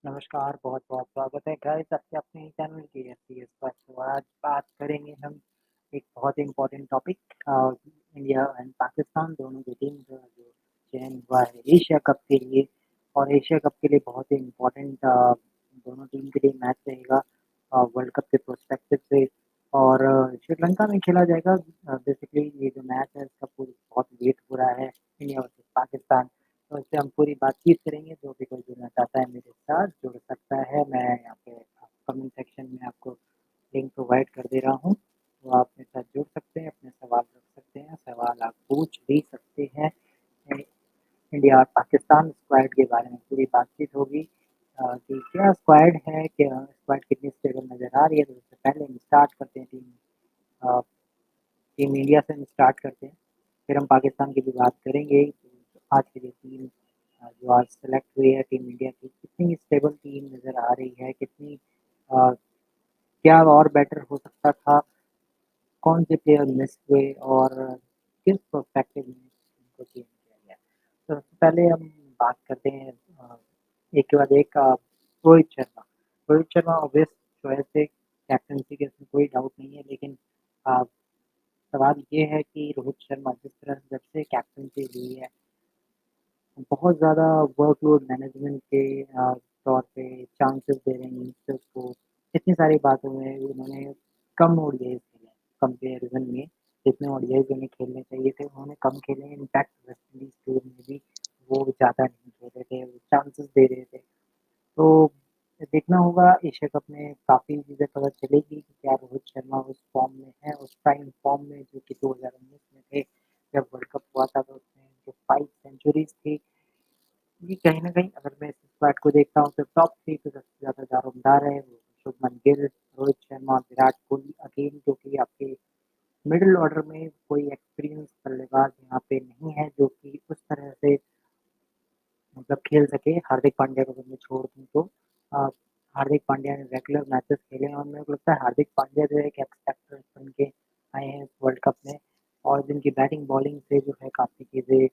नमस्कार, बहुत-बहुत स्वागत है गाइस आपके अपने ही चैनल KFCS पर। तो आज बात करेंगे हम एक बहुत ही important topic India and Pakistan दोनों की टीम जो चयन हुआ है एशिया कप के लिए और एशिया कप के लिए बहुत ही इम्पोर्टेंट दोनों टीम के लिए मैच रहेगा वर्ल्ड कप के पर्सपेक्टिव से और श्रीलंका में खेला जाएगा। बेसिकली ये जो मैच है इसका पूरी बहुत वेट हो रहा है इंडिया वर्सेस पाकिस्तान। तो इससे हम पूरी बातचीत करेंगे, जो भी कोई जुड़ना चाहता है मेरे साथ जुड़ सकता है। मैं यहाँ पे कमेंट सेक्शन में आपको लिंक प्रोवाइड कर दे रहा हूँ, तो आप मेरे साथ जुड़ सकते हैं, अपने सवाल रख सकते हैं, सवाल आप पूछ भी सकते हैं। इंडिया और पाकिस्तान स्क्वाड के बारे में पूरी बातचीत होगी कि क्या स्क्वाड है, क्या स्क्वाड कितनी स्टेबल नज़र आ रही है। तो उससे पहले हम स्टार्ट करते हैं टीम इंडिया से हम स्टार्ट करते हैं, फिर हम पाकिस्तान की भी बात करेंगे। तो आज की जो टीम जो आज सेलेक्ट हुई है टीम इंडिया की, कितनी स्टेबल टीम नज़र आ रही है, कितनी क्या और बेटर हो सकता था, कौन से प्लेयर मिस हुए और किस पर्सपेक्टिव में इनको चेंज किया गया। तो सबसे पहले हम बात करते हैं एक के बाद एक रोहित शर्मा। रोहित शर्मा ऑब्वियस चॉइस है, कैप्टनसी के इसमें कोई डाउट नहीं है, लेकिन अ, सवाल ये है कि रोहित शर्मा जिस तरह जब से कैप्टनसी ली है, बहुत ज़्यादा वर्कलोड मैनेजमेंट के तौर पे चांसेस दे रहे हैं यंगस्टर्स को। इतनी सारी बातों में उन्होंने कम ओडीआईज़ खेले हैं कंपैरिज़न में, जितने ओडीआईज़ उन्हें खेलने चाहिए थे उन्होंने कम खेले हैं। इनफैक्ट वेस्ट इंडीज़ टूर में भी वो ज़्यादा नहीं खेले थे, वो चांसेस दे रहे थे। तो देखना होगा एशिया कप में काफ़ी चीज़ें पता चलेगी कि क्या रोहित शर्मा उस फॉर्म में है, उस प्राइम फॉर्म में जो कि 2019 में थे, जब वर्ल्ड कप हुआ था तो उसमें जो 5 सेंचुरीज़ थी। जी, कहीं न कहीं अगर मैं इस स्क्वाड को देखता हूँ तो टॉप 3 पे सबसे ज़्यादा दारोमदार है वो शुभमन गिल, रोहित शर्मा, विराट कोहली अगेन, जो कि आपके मिडल ऑर्डर में कोई एक्सपीरियंस बल्लेबाज यहाँ पे नहीं है जो कि उस तरह से मतलब खेल सके। हार्दिक पांड्या को अगर मैं छोड़ दूँ तो अ, हार्दिक पांड्या ने रेगुलर मैचेस खेले हैं और मेरे को लगता है हार्दिक पांड्या जो है एक एक्स फैक्टर बन के आए हैं इस वर्ल्ड कप में और जिनकी बैटिंग बॉलिंग से जो है काफ़ी चीज़ें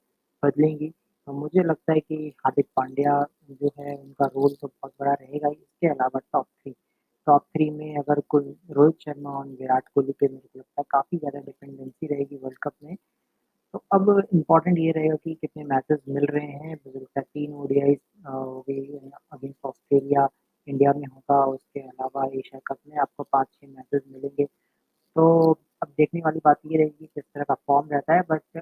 बदलेंगी। तो मुझे लगता है कि हार्दिक पांड्या जो है उनका रोल तो बहुत बड़ा रहेगा ही। इसके अलावा टॉप 3 में अगर कोई रोहित शर्मा और विराट कोहली पे मेरे को लगता है काफ़ी ज़्यादा डिपेंडेंसी रहेगी वर्ल्ड कप में। तो अब इम्पोर्टेंट ये रहेगा कि कितने मैचेस मिल रहे हैं। मुझे लगता है 3 ओडीआईज़ हो गई अगेंस्ट ऑस्ट्रेलिया इंडिया में होगा, उसके अलावा एशिया कप में आपको 5-6 मैचेस मिलेंगे। तो अब देखने वाली बात ये रहेगी किस तरह का फॉर्म रहता है। बट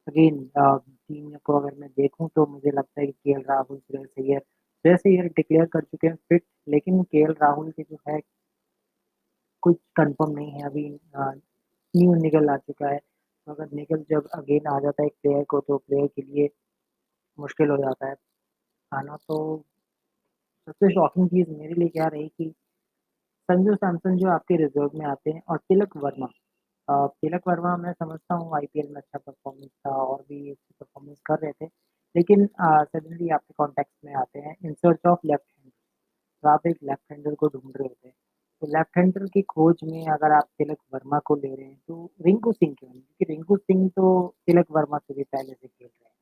अगेन टीम को अगर मैं देखूँ तो मुझे लगता है कि केएल राहुल, श्रेयस अय्यर डिक्लेयर कर चुके हैं फिट, लेकिन केएल राहुल की जो है कुछ कंफर्म नहीं है अभी। न्यू निकल आ चुका है, तो अगर निकल जब अगेन आ जाता है एक प्लेयर को तो प्लेयर के लिए मुश्किल हो जाता है आना। तो सबसे शॉकिंग चीज़ मेरे लिए क्या रही कि संजू सैमसन जो आपके रिज़र्व में आते हैं और तिलक वर्मा मैं समझता हूँ आईपीएल में अच्छा परफ़ॉर्मेंस था और भी अच्छी परफ़ॉर्मेंस कर रहे थे। लेकिन सडनली आपके कॉन्टेक्स्ट में आते हैं in search of left hand. तो आप एक लेफ्ट हैंडर को ढूँढ रहे होते हैं। तो लेफ्ट हैंडर की खोज में अगर आप तिलक वर्मा को ले रहे हैं तो रिंकू सिंह क्यों नहीं? क्योंकि रिंकू सिंह तो तिलक वर्मा से भी पहले से खेल रहे हैं।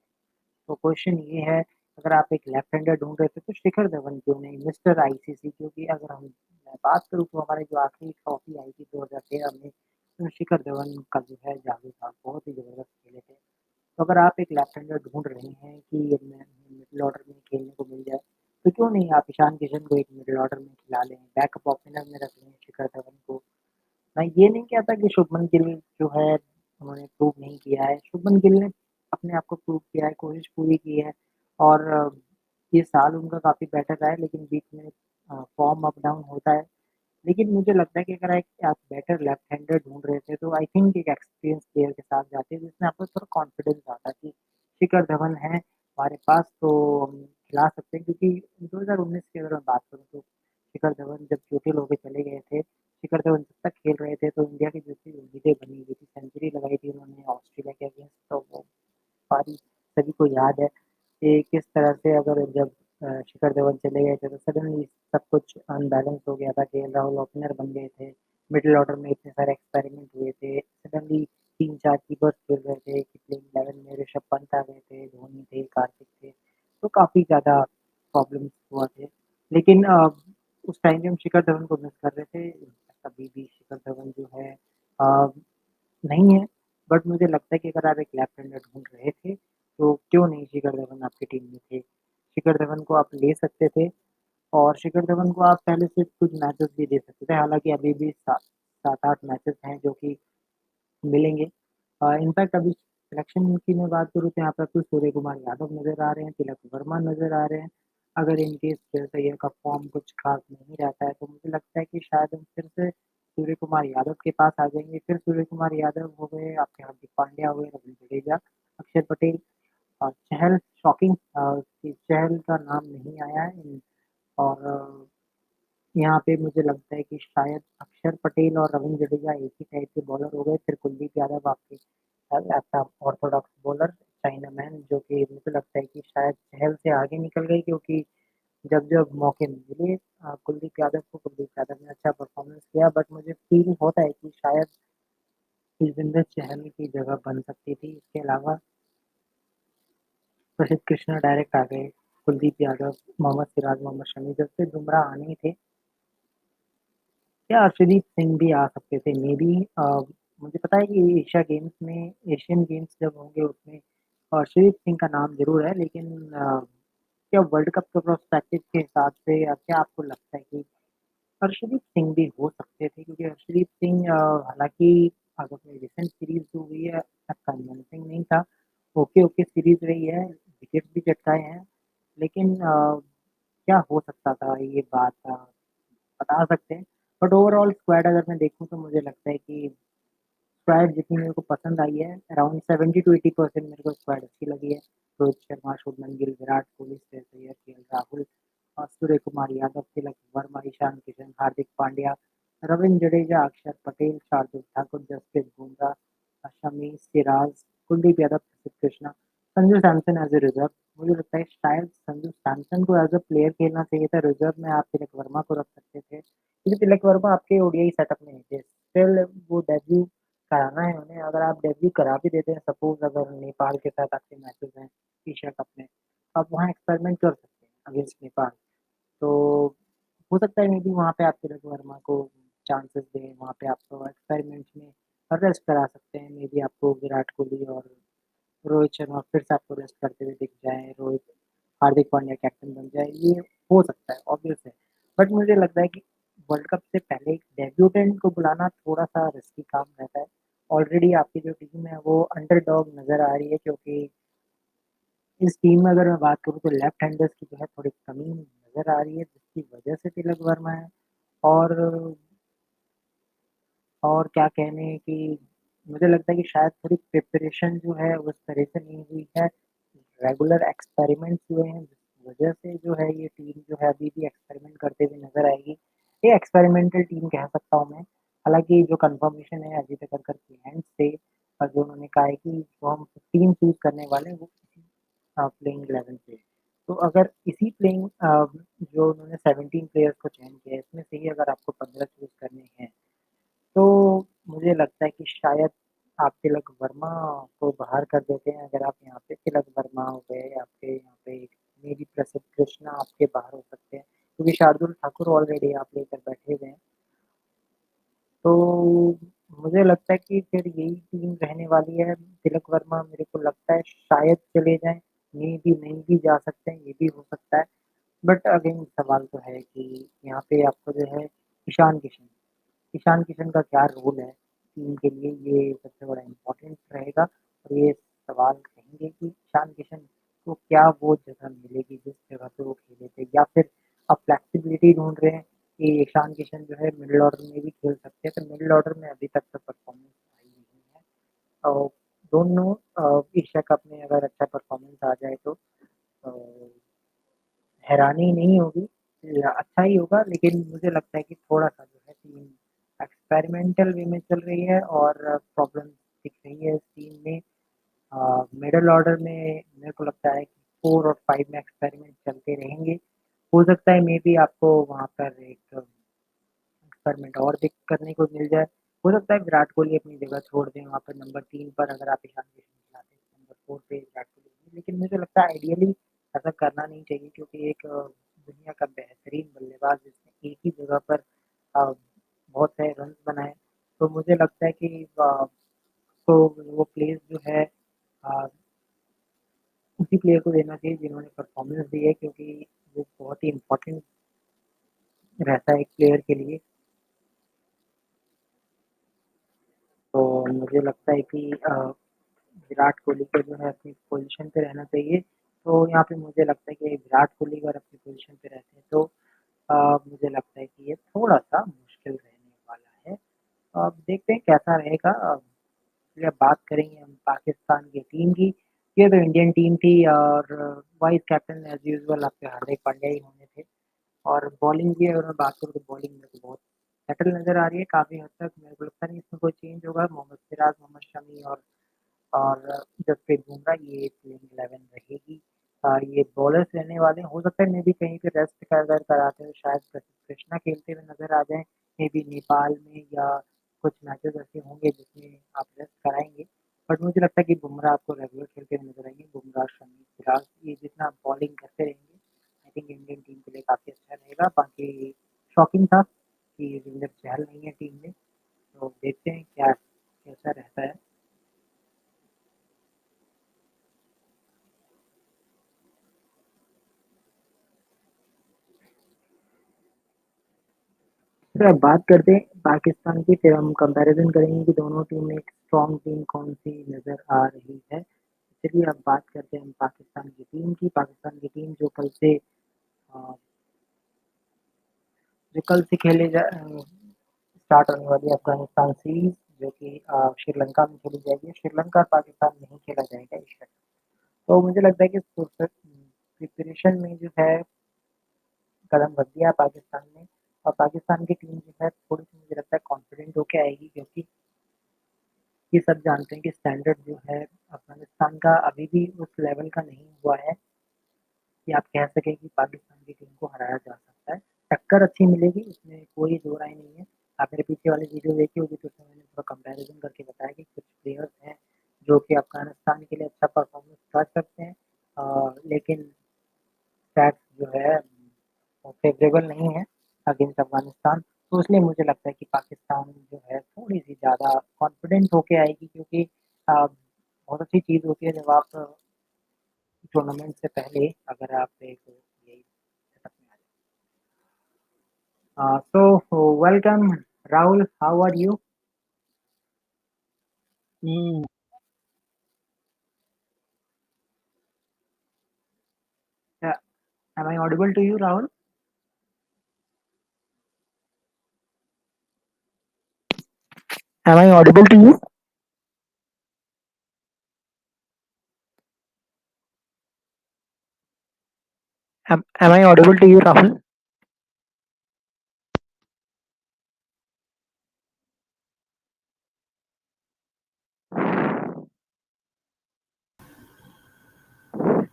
तो क्वेश्चन ये है, अगर आप एक लेफ्ट हैंडर ढूँढ रहे थे तो शिखर धवन क्यों नहीं? मिस्टर आईसीसी, क्योंकि अगर मैं बात करूँ तो हमारी जो आखिरी ट्रॉफी आई थी 2013 में, तो शिखर धवन का जो है जादू था, बहुत ही ज़बरदस्त खेले थे। तो अगर आप एक लेफ्ट हैंडर ढूँढ रहे हैं कि मिडल ऑर्डर में खेलने को मिल जाए, तो क्यों नहीं आप ईशान किशन को एक मिडल ऑर्डर में खिला लें, बैकअप ओपनर में रख लें शिखर धवन को। मैं ये नहीं कहता कि शुभमन गिल जो है उन्होंने प्रूव नहीं किया है। शुभमन गिल ने अपने आप को प्रूव किया है, कोशिश पूरी की है और ये साल उनका काफ़ी बेटर रहा है, लेकिन बीच में फॉर्म अप डाउन होता है। लेकिन मुझे लगता है कि अगर एक आप बेटर लेफ्ट हैंडर ढूँढ रहे थे तो आई थिंक एक एक्सपीरियंस प्लेयर के साथ जाते जिसमें आपको थोड़ा कॉन्फिडेंस आता कि शिखर धवन है हमारे पास तो हम खिला सकते हैं। क्योंकि 2019 की अगर मैं बात करूँ तो शिखर धवन जब चोटिल होके चले गए थे, शिखर धवन जब तक खेल रहे थे तो इंडिया की जैसी उम्मीदें बनी हुई थी, सेंचुरी लगाई थी उन्होंने ऑस्ट्रेलिया के अगेंस्ट। तो वो पारी सभी को याद है कि किस तरह से अगर जब शिखर धवन चले गए थे तो सडनली सब कुछ अनबैलेंस हो गया था। केएल राहुल ओपनर बन गए थे, मिडल ऑर्डर में इतने सारे एक्सपेरिमेंट हुए थे, सडनली 3-4 कीपर्स खेल रहे थे कि प्लेइंग 11 में ऋषभ पंत आ गए थे, धोनी थे, कार्तिक थे, तो काफ़ी ज़्यादा प्रॉब्लम्स हुआ थे। लेकिन उस टाइम पे हम शिखर धवन को मिस कर रहे थे। अभी भी शिखर धवन जो है अ, नहीं है, बट मुझे लगता है कि अगर आप एक लेफ्ट हैंडर ढूँढ रहे थे, तो क्यों नहीं शिखर धवन आपकी टीम में थे। शिखर धवन को आप ले सकते थे और शिखर धवन को आप पहले से कुछ मैचेस भी दे सकते थे। हालाँकि अभी भी 7-8 मैचेस हैं जो कि मिलेंगे। इनफैक्ट अभी सिलेक्शन की मैं बात करूँ तो यहाँ पर तो सूर्य कुमार यादव नज़र आ रहे हैं, तिलक वर्मा नज़र आ रहे हैं। अगर इन केस श्रेयस अय्यर का फॉर्म कुछ ख़ास नहीं रहता है, तो मुझे लगता है कि शायद हम फिर से सूर्य कुमार यादव के पास आ जाएँगे। फिर सूर्य कुमार यादव हो गए, आपके हार्दिक पांड्या हो गए, रवींद्र जडेजा, अक्षर पटेल चहल शॉकिंग कि चहल का नाम नहीं आया है और यहाँ पे मुझे लगता है कि शायद अक्षर पटेल और रवींद्र जडेजा एक ही टाइप के बॉलर हो गए, फिर कुलदीप यादव आपके ऐसा ऑर्थोडॉक्स बॉलर चाइनामैन जो कि मुझे लगता है कि शायद चहल से आगे निकल गए क्योंकि जब-जब मौके मिले कुलदीप यादव को, कुलदीप यादव ने अच्छा परफॉर्मेंस किया बट मुझे फ़ील होता है कि शायद युजवेंद्र चहल की जगह बन सकती थी। इसके अलावा प्रसिद्ध कृष्णा डायरेक्ट आ गए, कुलदीप यादव, मोहम्मद सिराज, मोहम्मद शमी जब से बुमराह आने ही थे या अर्शदीप सिंह भी आ सकते थे मेबी मुझे पता है कि एशियन गेम्स जब होंगे उसमें अर्शदीप सिंह का नाम ज़रूर है लेकिन क्या वर्ल्ड कप के प्रोस्पेक्टिव के हिसाब से या क्या आपको लगता है कि हर्षदीप सिंह भी हो सकते थे क्योंकि हर्षदीप सिंह हालाँकि अगर कोई रिसेंट सीरीज़ जो हुई है कन्विंसिंग नहीं था, ओके-ओके सीरीज़ रही है, विकेट भी चटकाए हैं, लेकिन क्या हो सकता था ये बात बता सकते हैं। बट ओवरऑल स्क्वाड अगर मैं देखूँ तो मुझे लगता है कि स्क्वाड जितनी मेरे को पसंद आई है, अराउंड 70 टू 80% मेरे को स्क्वाड अच्छी लगी है। रोहित शर्मा, शुभमन गिल, विराट कोहली, श्रेयस अय्यर, केएल राहुल सूर्य कुमार यादव, तिलक वर्मा, ईशान किशन, हार्दिक पांड्या, रवींद्र जडेजा, अक्षर पटेल, शार्दुल ठाकुर, जसप्रीत बुमराह, शमी, सिराज, कुलदीप यादव, प्रसिद्ध Krishna, Sanju Samson as a reserve. मुझे लगता है शायद संजू सैमसन को एज़ अ प्लेयर खेलना चाहिए था, रिज़र्व में आप तिलक वर्मा को रख सकते थे। क्योंकि तिलक वर्मा आपके ओडीआई सेटअप में नहीं थे। स्टिल वो डेब्यू कराना है उन्हें, अगर आप डेब्यू करा भी देते हैं सपोज़ अगर नेपाल के साथ आपके मैचेज़ हैं एशिया कप में, आप वहाँ एक्सपेरिमेंट कर सकते हैं अगेंस्ट नेपाल। तो हो सकता है मे बी वहाँ पे आप तिलक वर्मा को चांसेस दें, वहाँ पे आपको एक्सपेरिमेंट्स में रेस्ट करा सकते हैं, मे बी आपको विराट कोहली और रोहित शर्मा फिर से आपको रेस्ट करते हुए दिख जाएँ, हार्दिक पांड्या कैप्टन बन जाए, ये हो सकता है, ऑब्वियस है। बट मुझे लगता है कि वर्ल्ड कप से पहले एक डेब्यूटेंट को बुलाना थोड़ा-सा रिस्की काम रहता है। ऑलरेडी आपकी जो टीम है वो अंडरडॉग नज़र आ रही है क्योंकि इस टीम में अगर मैं बात करूँ तो लेफ्ट हैंडर्स की जो है थोड़ी कमी नज़र आ रही है जिसकी वजह से तिलक वर्मा है और और क्या कहने कि मुझे लगता है कि शायद थोड़ी प्रिपरेशन जो है उस तरह से नहीं हुई है। रेगुलर एक्सपेरिमेंट्स हुए हैं जिस वजह से जो है ये टीम जो है अभी भी एक्सपेरिमेंट करते हुए नज़र आएगी। ये एक्सपेरिमेंटल टीम कह सकता हूँ मैं। हालाँकि जो कन्फर्मेशन है अजीत अकरकर के एंड से जो उन्होंने कहा है कि जो हम टीम चूज़ करने वाले हैं वो प्लेइंग 11 से। तो अगर इसी जो उन्होंने 17 प्लेयर्स को चयन किया है इसमें से ही अगर आपको 15 चूज़ करने हैं तो मुझे लगता है कि शायद आप तिलक वर्मा को बाहर कर देते हैं अगर आप यहाँ पे तिलक वर्मा हो गए, आपके यहाँ पे मेबी प्रसिद्ध कृष्णा आपके बाहर हो सकते हैं, क्योंकि शार्दुल ठाकुर ऑलरेडी आप लेकर बैठे हुए हैं। तो मुझे लगता है कि फिर यही टीम रहने वाली है, तिलक वर्मा मेरे को लगता है शायद चले जाएँ, मेबी नहीं भी जा सकते हैं, ये भी हो सकता है। बट अगेन सवाल तो है कि यहाँ पे आपको जो है ईशान किशन का क्या रोल है टीम के लिए ये सबसे बड़ा इम्पोर्टेंट रहेगा और ये सवाल कहेंगे कि ईशान किशन को क्या वो जगह मिलेगी जिस जगह पे वो खेले थे या फिर आप फ्लेक्सिबिलिटी ढूंढ रहे हैं कि ईशान किशन जो है मिडिल ऑर्डर में भी खेल सकते हैं तो मिडिल ऑर्डर में अभी तक तो परफॉर्मेंस आई नहीं है और दोनों एशिया कप में अगर अच्छा परफॉर्मेंस आ जाए तो अ, हैरानी नहीं होगी अच्छा ही होगा लेकिन मुझे लगता है कि थोड़ा-सा जो है टीम एक्सपेरिमेंटल वे में चल रही है और प्रॉब्लम दिख रही है इस टीम में। मिडल ऑर्डर में मेरे को लगता है कि 4 और 5 में एक्सपेरिमेंट चलते रहेंगे। हो सकता है मेबी आपको वहाँ पर एक एक्सपेरिमेंट और भी करने को मिल जाए। हो सकता है विराट कोहली अपनी जगह छोड़ दें वहाँ पर नंबर 3 पर अगर आप ईशान किशन खिलाते हैं, नंबर 4 पे विराट कोहली लेकिन मुझे लगता है आइडियली ऐसा करना नहीं चाहिए क्योंकि एक दुनिया का बेहतरीन बल्लेबाज जिसने एक ही जगह पर बहुत सारे रन्स बनाए। तो मुझे लगता है कि तो वो प्लेस जो है अ, उसी प्लेयर को देना चाहिए जिन्होंने परफॉर्मेंस दी है, क्योंकि वो बहुत ही इम्पोर्टेंट रहता है एक प्लेयर के लिए। तो मुझे लगता है कि विराट कोहली को जो है अपनी पोजीशन पे रहना चाहिए। तो यहाँ पे मुझे लगता है कि विराट कोहली अगर अपनी पोजीशन पे रहते हैं तो मुझे लगता है कि ये थोड़ा-सा मुश्किल रहने वाला है। अब देखते हैं कैसा रहेगा। चलिए अब बात करेंगे हम पाकिस्तान की टीम की। ये तो इंडियन टीम थी और वाइस कैप्टन एज़ यूजुअल आपके हार्दिक पांड्या ही होने थे। और बॉलिंग की अगर मैं बात करूँ तो बॉलिंग मेरे को बहुत सेटल नज़र आ रही है काफ़ी हद तक। मेरे को लगता नहीं इसमें कोई चेंज होगा। मोहम्मद सिराज, मोहम्मद शमी और जसप्रीत बुमराह ये प्लेइंग 11 रहेगी। ये बॉलर्स रहने वाले हैं। हो सकता है मे बी कहीं पे रेस्ट का अगर कराते हुए शायद प्रसिद्ध कृष्णा खेलते हुए नज़र आ जाएँ। मे बी नेपाल में या कुछ मैचेज़ ऐसे होंगे जिसमें आप रेस्ट कराएँगे। बट मुझे लगता है कि बुमराह आपको रेगुलर खेलते हुए नज़र आएँगे। बुमराह, शमी, सिराज ये जितना बॉलिंग करते रहेंगे, आई थिंक इंडियन टीम के लिए काफ़ी अच्छा रहेगा। बाकी शॉकिंग था कि युजवेंद्र चहल नहीं है टीम में, तो देखते हैं क्या कैसा रहता है। फिर अब बात करते हैं पाकिस्तान की, फिर हम कंपैरिजन करेंगे कि दोनों टीम में एक स्ट्रॉन्ग टीम कौन-सी नज़र आ रही है। चलिए अब बात करते हैं हम पाकिस्तान की टीम की। पाकिस्तान की टीम जो कल से स्टार्ट होने वाली है अफ़गानिस्तान सीरीज़, जो कि श्रीलंका में खेली जाएगी। श्रीलंका और पाकिस्तान में ही खेला जाएगा इस वक्त। तो मुझे लगता है कि प्रिपरेशन में जो है कदम रख दिया है पाकिस्तान ने, और पाकिस्तान की टीम जो है थोड़ी-सी मुझे लगता है कॉन्फिडेंट होके आएगी, क्योंकि ये सब जानते हैं कि स्टैंडर्ड जो है अफ़गानिस्तान का अभी भी उस लेवल का नहीं हुआ है कि आप कह सकें कि पाकिस्तान की टीम को हराया जा सकता है। टक्कर अच्छी मिलेगी, इसमें कोई दो राय नहीं है। आप मेरे पीछे वाली वीडियो देखी होगी तो उसमें मैंने थोड़ा कंपैरिज़न करके बताया कि कुछ प्लेयर्स हैं जो कि अफ़गानिस्तान के लिए अच्छा परफ़ॉर्मेंस कर सकते हैं, लेकिन स्टैट्स जो है वो फ़ेवरेबल नहीं है अगेंस्ट अफ़गानिस्तान। तो इसलिए मुझे लगता है कि पाकिस्तान जो है थोड़ी-सी ज़्यादा कॉन्फिडेंट होके आएगी, क्योंकि बहुत अच्छी चीज़ होती है जब आप टूर्नामेंट से पहले अगर आप एक यही सेटअप में आ जाए। So welcome Rahul, how are you? Mm, Am I audible to you, Rahul? Am I audible to you? Am I audible to you, Rahul?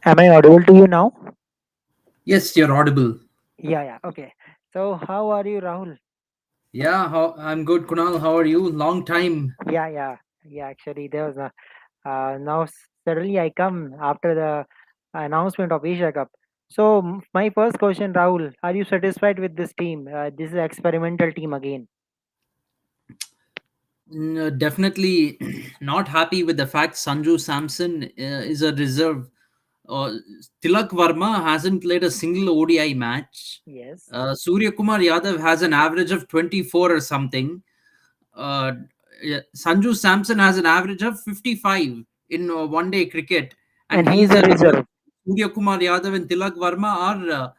Am I audible to you now? Yes, you're audible. Yeah, yeah. Okay. So how are you, Rahul? Yeah, I'm good, Kunal. How are you? Long time. Yeah, yeah, yeah. Actually, there was a suddenly I come after the announcement of Asia Cup. So my first question, Rahul, are you satisfied with this team? This is experimental team again. Definitely not happy with the fact Sanju Samson is a reserve. Uh, Tilak Varma hasn't played a single ODI match. Yes. Surya Kumar Yadav has an average of 24 or something. Uh, yeah, Sanju Samson has an average of 55 in one day cricket, and And he is he's a a reserve. reserve. Surya Kumar Yadav and Tilak Varma are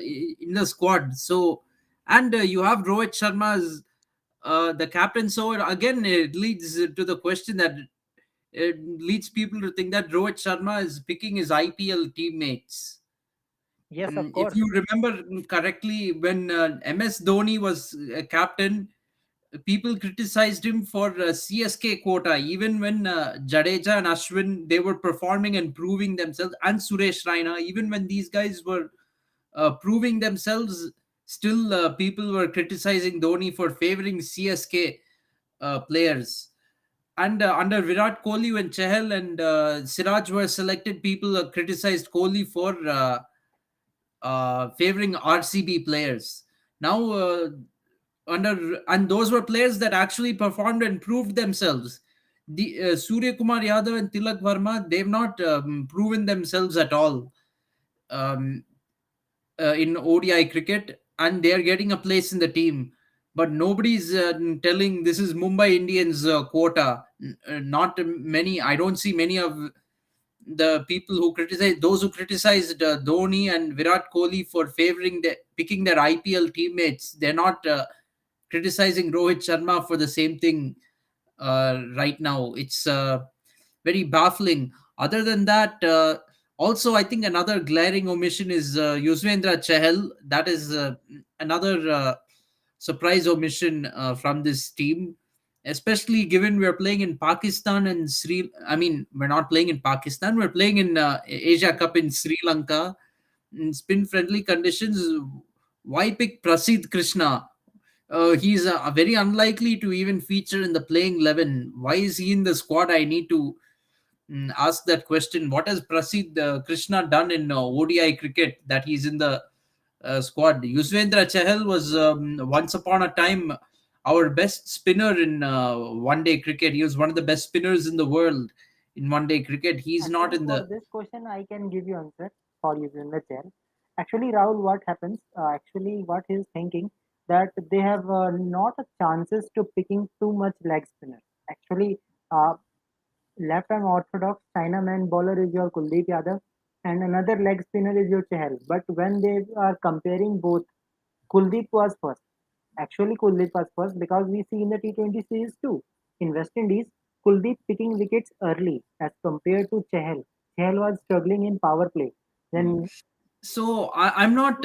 in the squad. So, and you have Rohit Sharma as the captain. So again, it leads to the question that it leads people to think that Rohit Sharma is picking his IPL teammates. Yes, of If course. you remember correctly, when MS Dhoni was captain, people criticized him for CSK quota, even when Jadeja and Ashwin they were performing and proving themselves, and Suresh Raina, even when these guys were proving themselves, still people were criticizing Dhoni for favoring CSK players. And under Virat Kohli, when Chahal and Siraj were selected, people criticized Kohli for favoring RCB players. Now, and those were players that actually performed and proved themselves. The Surya Kumar Yadav and Tilak Varma, they've not proven themselves at all um, in ODI cricket, and they are getting a place in the team. But nobody's telling this is Mumbai Indians quota. Not many. I don't see many of the people who criticize those who criticized Dhoni and Virat Kohli for picking their IPL teammates. They're not criticizing Rohit Sharma for the same thing right now. It's very baffling. Other than that, also I think another glaring omission is Yuzvendra Chahal. That is another surprise omission from this team, especially given we are playing in Pakistan and Sri. I mean, we're not playing in Pakistan. We're playing in Asia Cup in Sri Lanka in spin-friendly conditions. Why pick Prasidh Krishna? He's very unlikely to even feature in the playing 11. Why is he in the squad? I need to ask that question. What has Prasidh Krishna done in ODI cricket that he's in the squad? Yuzvendra Chahal was once upon a time our best spinner in one day cricket. He was one of the best spinners in the world in one day cricket. He's not Actually, in for the. this question, I can give you answer for you in the chair. Actually, Rahul, what happens? Actually, what he's thinking that they have not a chances to picking too much leg spinner. Actually, uh, left arm orthodox Chinaman bowler is your Kuldeep Yadav, and another leg spinner is your Chahal. But when they are comparing both, Kuldeep was first. Actually, Kuldeep was first because we see in the T20 series too. In West Indies, Kuldeep picking wickets early as compared to Chahal. Chahal was struggling in power play. Then So I'm not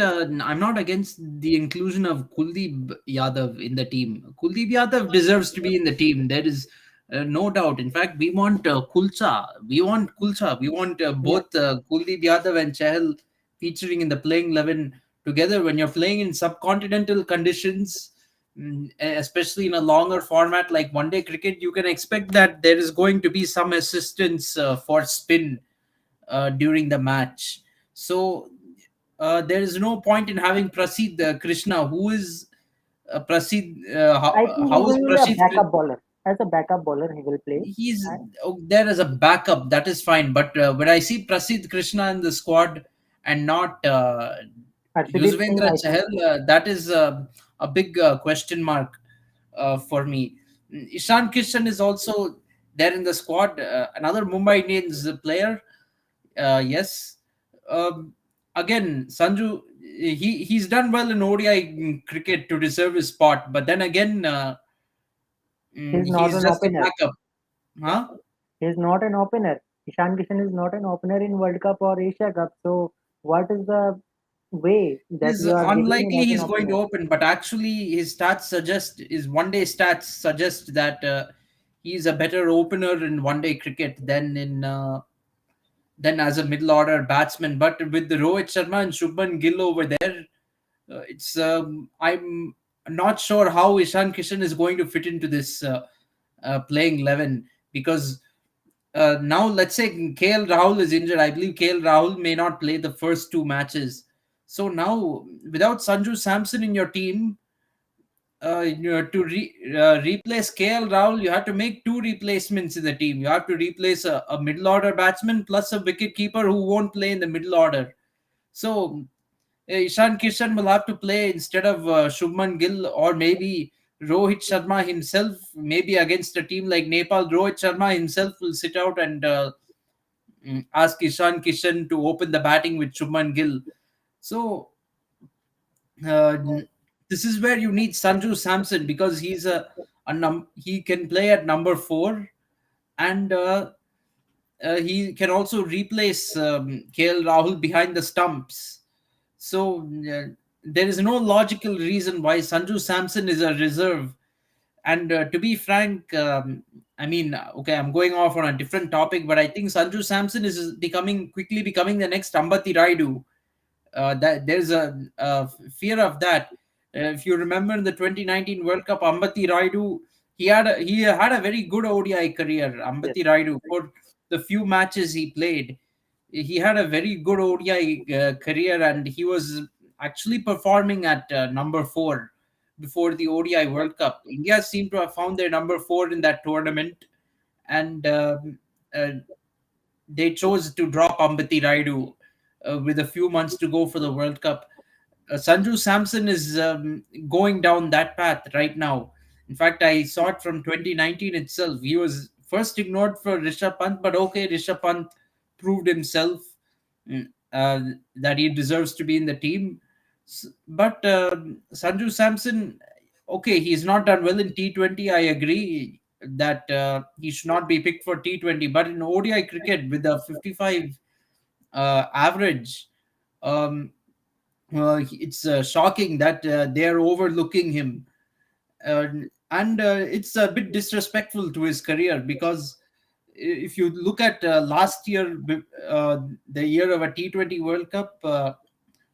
against the inclusion of Kuldeep Yadav in the team. Kuldeep Yadav deserves to be in the team. There is no doubt. In fact, we want Kulcha. We want Kulcha. We want yeah, both Kuldeep Yadav and Chahal featuring in the playing 11 together. When you're playing in subcontinental conditions, especially in a longer format like one day cricket, you can expect that there is going to be some assistance for spin during the match. So there is no point in having Prasidh Krishna. Who is Prasidh? I think he How is will be a Prasidh? backup bowler. As a backup bowler, he will play. He's And there as a backup. That is fine. But when I see Prasidh Krishna in the squad and not Arshdeep Singh, Yuzvendra I think Chahal, that is a big question mark for me. Ishan Kishan is also there in the squad. Another Mumbai Indians player. Yes. Um, Again, Sanju, he's done well in ODI cricket to deserve his spot, but then again, he's not he's an just a opener. backup, Yeah, huh? he's not an opener. Ishan Kishan is not an opener in World Cup or Asia Cup. So, what is the way It that is you are getting him unlikely as an he's going to opener? open, but actually, his one day stats suggest that he's a better opener in one day cricket than as a middle order batsman. But with the Rohit Sharma and Shubman Gill over there, it's I'm not sure how Ishan Kishan is going to fit into this playing 11 because now let's say KL Rahul is injured. I believe KL Rahul may not play the first two matches. So now without Sanju Samson in your team, replace KL Rahul, you have to make two replacements in the team. You have to replace a middle order batsman plus a wicket keeper who won't play in the middle order. So Ishan Kishan will have to play instead of Shubman Gill or maybe Rohit Sharma himself. Maybe against a team like Nepal, Rohit Sharma himself will sit out and ask Ishan Kishan to open the batting with Shubman Gill. So uh, this is where you need Sanju Samson because he can play at number 4 and he can also replace KL Rahul behind the stumps. So there is no logical reason why Sanju Samson is a reserve. And to be frank, I mean, okay, I'm going off on a different topic, but I think Sanju Samson is quickly becoming the next Ambati Raidu. That there's a fear of that. If you remember in the 2019 World Cup, Ambati Raidu, he had a very good ODI career. Yes. Ambati Raidu for the few matches he played. he had a very good ODI career, and he was actually performing at number four before the ODI World Cup. India seemed to have found their number four in that tournament, and uh, they chose to drop Ambati Raidu with a few months to go for the World Cup. Sanju Samson is going down that path right now. In fact, I saw it from 2019 itself. He was first ignored for Rishabh Pant, but okay, Rishabh Pant proved himself, uh, that he deserves to be in the team. But Sanju Samson, okay, he's not done well in T20. I agree that he should not be picked for T20, but in ODI cricket with a 55 average, um, it's shocking that they are overlooking him, uh, and it's a bit disrespectful to his career, because if you look at last year, the year of a T20 World Cup,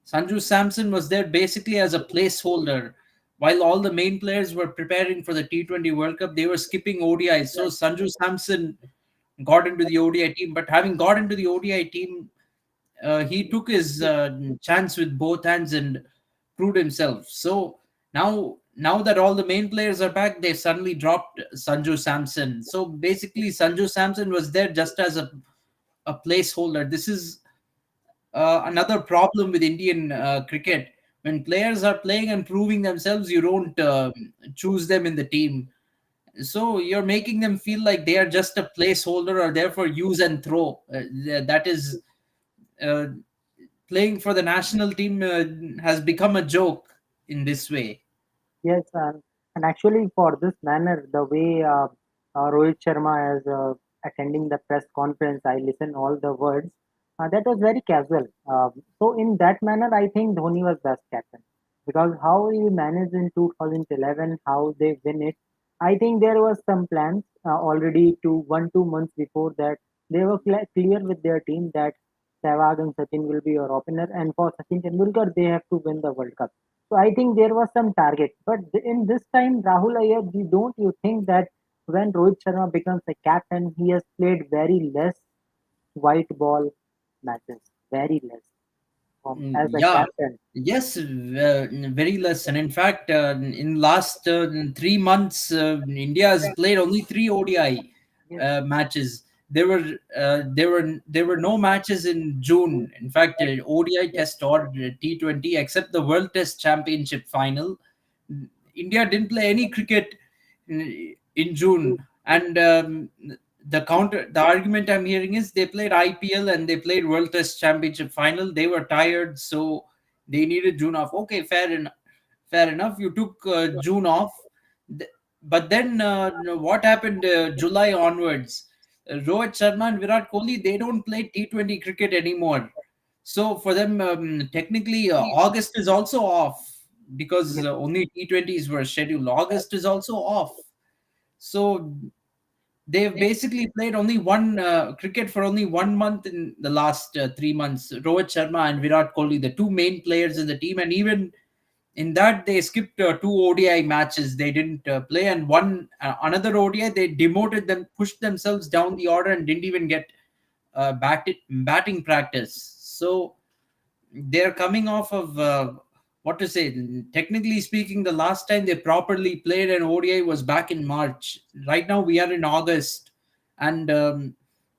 Sanju Samson was there basically as a placeholder. While all the main players were preparing for the T20 World Cup, they were skipping ODI. So Sanju Samson got into the ODI team, but having got into the ODI team, he took his chance with both hands and proved himself. So now that all the main players are back, they suddenly dropped Sanju Samson. So basically, Sanju Samson was there just as a placeholder. This is another problem with Indian cricket. When players are playing and proving themselves, you don't choose them in the team. So you're making them feel like they are just a placeholder or there for use and throw. That is uh, playing for the national team has become a joke in this way. Yes, and actually for this manner, the way Rohit Sharma is attending the press conference, I listen all the words. That was very casual. So in that manner, I think Dhoni was best captain because how he managed in 2011, how they win it. I think there was some plans already to 1 2 months before that. They were clear with their team that Sehwag and Sachin will be your opener, and for Sachin Tendulkar, they have to win the World Cup. So I think there was some target. But in this time, Rahul Iyer, don't you think that when Rohit Sharma becomes a captain, he has played very less white ball matches, very less as a Yeah, captain. yes, very less. And in fact, in last 3 months, India has played only three ODI Yes, matches. There were no matches in June. In fact, ODI Test or T20, except the World Test Championship final, India didn't play any cricket in June. And the argument I'm hearing is they played IPL and they played World Test Championship final. They were tired, so they needed June off. Okay, fair enough. Fair enough. You took June off. Th- But then what happened July onwards? Rohit Sharma and Virat Kohli, they don't play T20 cricket anymore. So for them, technically, August is also off because yes, only T20s were scheduled. August is also off. So they've basically played only one cricket for only 1 month in the last 3 months. Rohit Sharma and Virat Kohli, the two main players in the team, and even in that they skipped two ODI matches. They didn't play, and one another ODI they demoted them, pushed themselves down the order, and didn't even get batting practice. So they're coming off of what to say. Technically speaking, the last time they properly played an ODI was back in March. Right now we are in August, and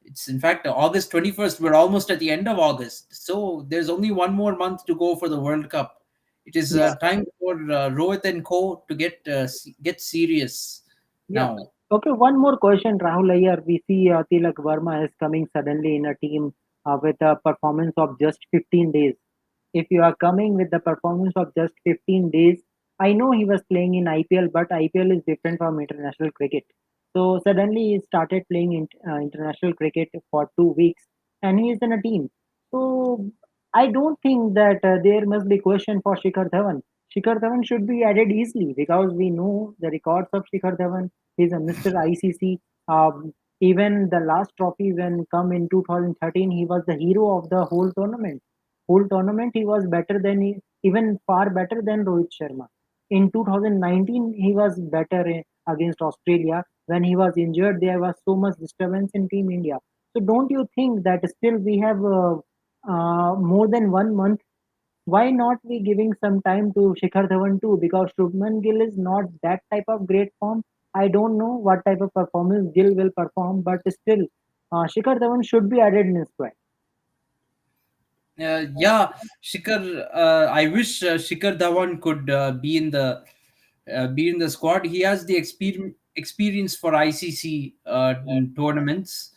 it's in fact August 21st. We're almost at the end of August, so there's only one more month to go for the World Cup. It is yeah. time for Rohit and Co to get serious Yeah. now. Okay, one more question, Rahul Iyer. We see Tilak Verma is coming suddenly in a team with a performance of just 15 days. If you are coming with the performance of just 15 days, I know he was playing in IPL, but IPL is different from international cricket. So suddenly he started playing in international cricket for 2 weeks, and he is in a team. So I don't think that there must be question for Shikhar Dhawan. Shikhar Dhawan should be added easily because we know the records of Shikhar Dhawan. He's a Mr. ICC. Even the last trophy when come in 2013, he was the hero of the whole tournament. Whole tournament, he was better than even far better than Rohit Sharma. In 2019, he was better against Australia. When he was injured, there was so much disturbance in Team India. So don't you think that still we have more than 1 month? Why not we giving some time to Shikhar Dhawan too? Because Shubman Gill is not that type of great form. I don't know what type of performance Gill will perform, but still, Shikhar Dhawan should be added in his squad. Yeah, Shikhar. I wish Shikhar Dhawan could be in the squad. He has the experience for ICC tournaments.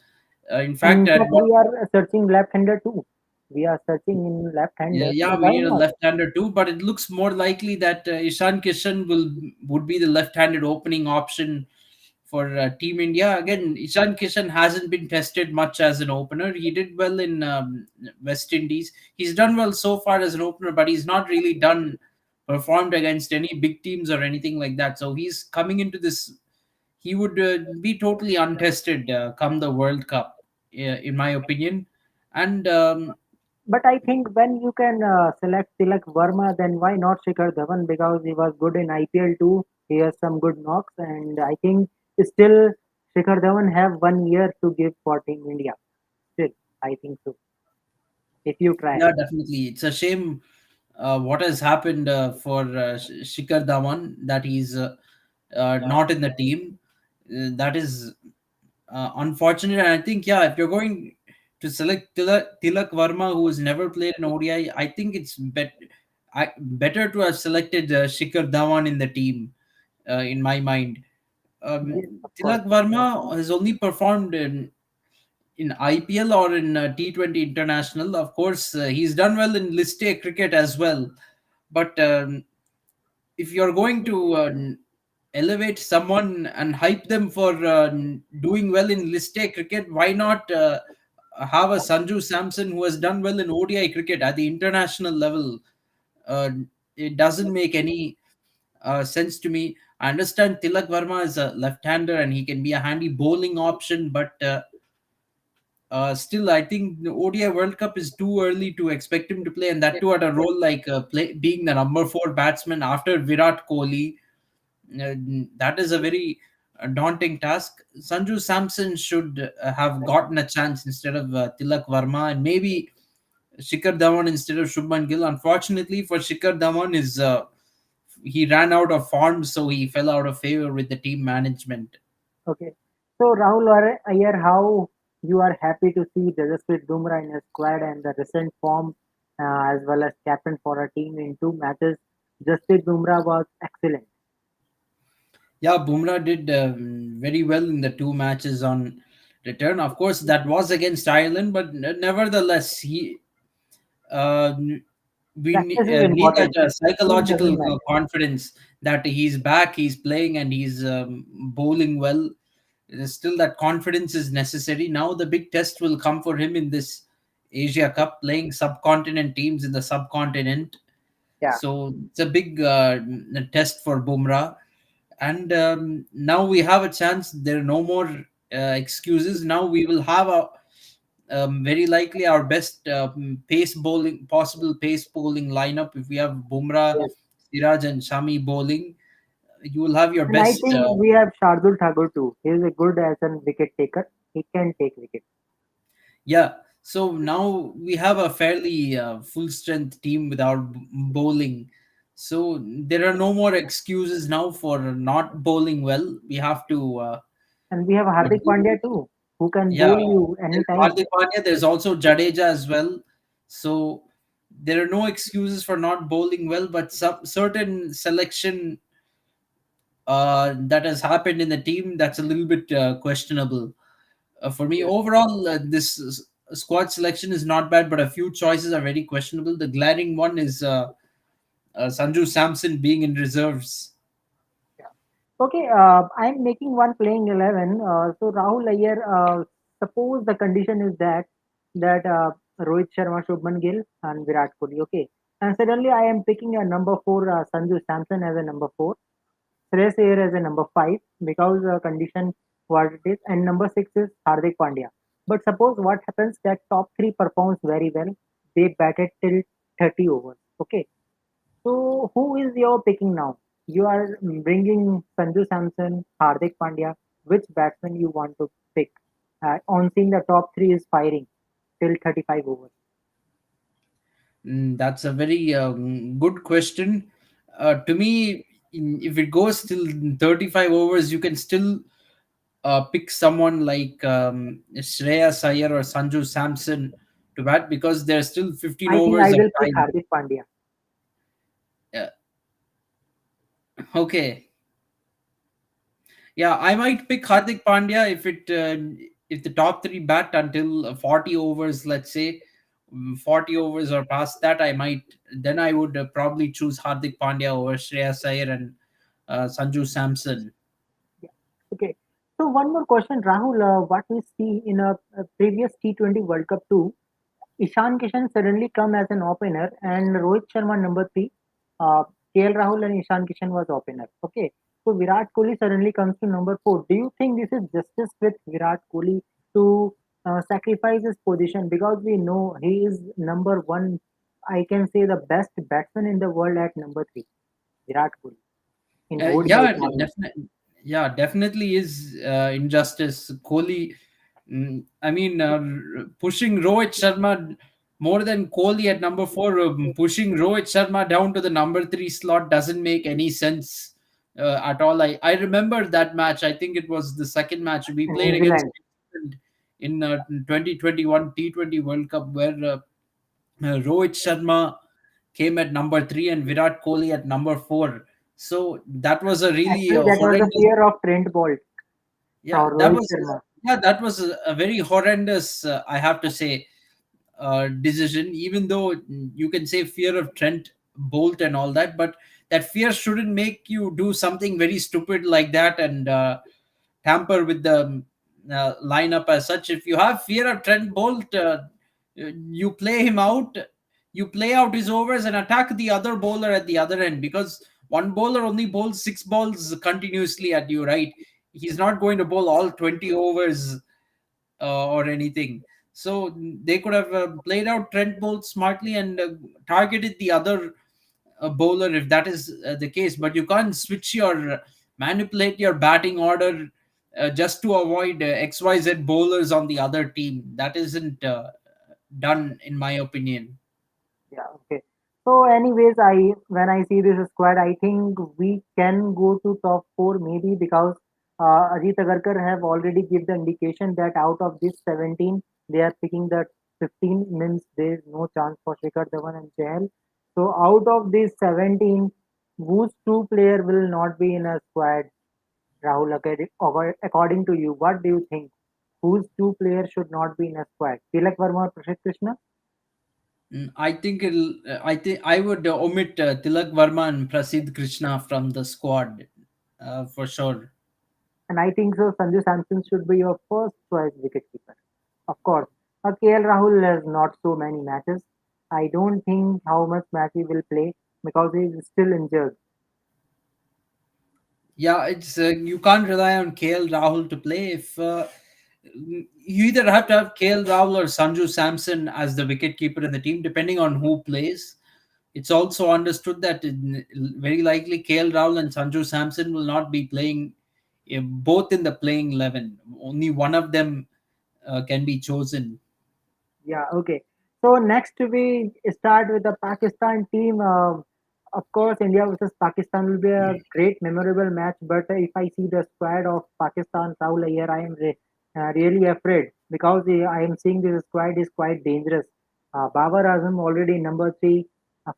In And fact, in at fact, we are searching left-hander too. We are searching in yeah, left-hander. yeah, So we why need a not? left-hander too, but it looks more likely that Ishan Kishan would be the left-handed opening option for Team India. Again, Ishan Kishan hasn't been tested much as an opener. He did well in West Indies. He's done well so far as an opener, but he's not really done performed against any big teams or anything like that. So he's coming into this. He would be totally untested come the World Cup, in my opinion. And But I think when you can select Tilak Verma, then why not Shikhar Dhawan? Because he was good in IPL too. He has some good knocks, and I think still Shikhar Dhawan have 1 year to give for Team India. Still, I think so. If you try, Yeah, definitely. It's a shame what has happened for Shikhar Dhawan that he's not in the team. That is unfortunate. And I think, yeah, if you're going to select Tilak Varma, who has never played an ODI, I think it's better to have selected Shikhar Dhawan in the team, in my mind. yes, of course. Tilak Varma has only performed in IPL or in T20 international. Of course, he's done well in List A cricket as well. But if you're going to elevate someone and hype them for doing well in List A cricket, why not have a Sanju Samson who has done well in ODI cricket at the international level? Uh, it doesn't make any sense to me. I understand Tilak Varma is a left-hander and he can be a handy bowling option, but still, I think the ODI World Cup is too early to expect him to play, and that Yes, too at of a course. role like being the number four batsman after Virat Kohli. That is a very daunting task. Sanju Samson should have gotten a chance instead of Tilak Varma, and maybe Shikhar Dhawan instead of Shubman Gill. Unfortunately for Shikhar Dhawan, he ran out of form, so he fell out of favor with the team management. Okay. So Rahul Iyer, how you are happy to see Jajasprit Bumrah in a squad and the recent form as well as captain for a team in 2 matches. Jasprit Bumrah was excellent. Yeah, Bumrah did very well in the two matches on return. Of course, that was against Ireland, but nevertheless, uh, Practice is need that important. Team psychological doesn't matter. confidence that he's back, he's playing, and he's bowling well. Still, that confidence is necessary. Now, the big test will come for him in this Asia Cup, playing subcontinent teams in the subcontinent. Yeah. So it's a big test for Bumrah. And now we have a chance. There are no more excuses. Now we will have a very likely our best possible pace bowling lineup. If we have Bumrah, Yes. Siraj, and Shami bowling, you will have your And I best. think we have Shardul Thakur too. He is a good as a wicket taker. He can take wicket. Yeah. So now we have a fairly full strength team with our bowling. So there are no more excuses now for not bowling well. We have to And we have Hardik do. Pandya too, who can Yeah, bowl you there's anytime. Hardik Pandya. There's also Jadeja as well. So there are no excuses for not bowling well, but some certain selection that has happened in the team that's a little bit questionable. For me, Yes. overall, squad selection is not bad, but a few choices are very questionable. The glaring one is Sanju Samson being in reserves. Yeah. Okay, I'm making one playing 11. So Rahul Iyer, suppose the condition is that Rohit Sharma, Shubman Gill, and Virat Kohli. Okay, and suddenly I am picking a number four, Sanju Samson as a number four, Shreyas Iyer as a number five because condition what it is, and number six is Hardik Pandya. But suppose what happens that top three performs very well, they batted till 30 overs. Okay, so who is your picking now? You are bringing Sanju Samson, Hardik Pandya. Which batsman you want to pick? on seeing the top three is firing till 35 overs? That's a very good question. To me, if it goes till 35 overs, you can still pick someone like Shreyas Iyer or Sanju Samson to bat because there's still 15 I think I overs of will pick time. Hardik Pandya. Yeah. Okay. Yeah, I might pick Hardik Pandya if the top three bat until 40 overs, let's say 40 overs or past that. I would probably choose Hardik Pandya over Shreyas Iyer and Sanju Samson. Yeah. Okay. So one more question, Rahul. What we see in a previous T20 World Cup too, Ishan Kishan suddenly come as an opener and Rohit Sharma number three, uh, KL Rahul and Ishan Kishan was opener. Okay. So Virat Kohli suddenly comes to number four. Do you think this is justice with Virat Kohli to sacrifice his position because we know he is number one, I can say the best batsman in the world at number three, Virat Kohli in ODI Yeah, format. definitely. Yeah, definitely is injustice. Kohli, pushing Rohit Sharma more than Kohli at number four, pushing Rohit Sharma down to the number three slot doesn't make any sense at all. I remember that match. I think it was the second match we In played New against Zealand. England in 2021 T20 World Cup, where Rohit Sharma came at number three and Virat Kohli at number four. So that was a really Actually, that was the horrendous. fear of Trent Bolt Yeah, or Rohit Sharma. that was a very horrendous. I have to say decision. Even though you can say fear of Trent Bolt and all that, but that fear shouldn't make you do something very stupid like that and tamper with the lineup as such. If you have fear of Trent Bolt, you play him out, you play out his overs and attack the other bowler at the other end because one bowler only bowls six balls continuously at you, right? He's not going to bowl all 20 overs or anything. So they could have played out Trent Bolt smartly and targeted the other bowler if that is the case. But you can't manipulate your batting order just to avoid XYZ bowlers on the other team. That isn't done, in my opinion. Yeah, okay. So, anyways, I when I see this squad, I think we can go to top four maybe because Ajit Agarkar have already give the indication that out of this 17, they are picking the 15 means there is no chance for Shikhar Dhawan and Chahal. So, out of this 17, whose two player will not be in a squad? Rahul, according to you, what do you think? Whose two players should not be in a squad? Tilak Verma or Prasidh Krishna? I think I would omit Tilak Varma and Prasidh Krishna from the squad for sure. And I think so. Sanju Samson should be your first choice wicketkeeper. Of course, KL Rahul has not so many matches. I don't think how much match he will play because he is still injured. Yeah, it's you can't rely on KL Rahul to play. If you either have to have KL Rahul or Sanju Samson as the wicketkeeper in the team, depending on who plays. It's also understood that very likely KL Rahul and Sanju Samson will not be playing both in the playing 11. Only one of them can be chosen. Yeah, okay. So next we start with the Pakistan team. Of course, India versus Pakistan will be a great memorable match. But if I see the squad of Pakistan, Rahul here, I am really afraid because I am seeing this squad is quite dangerous. Babar Azam already number three.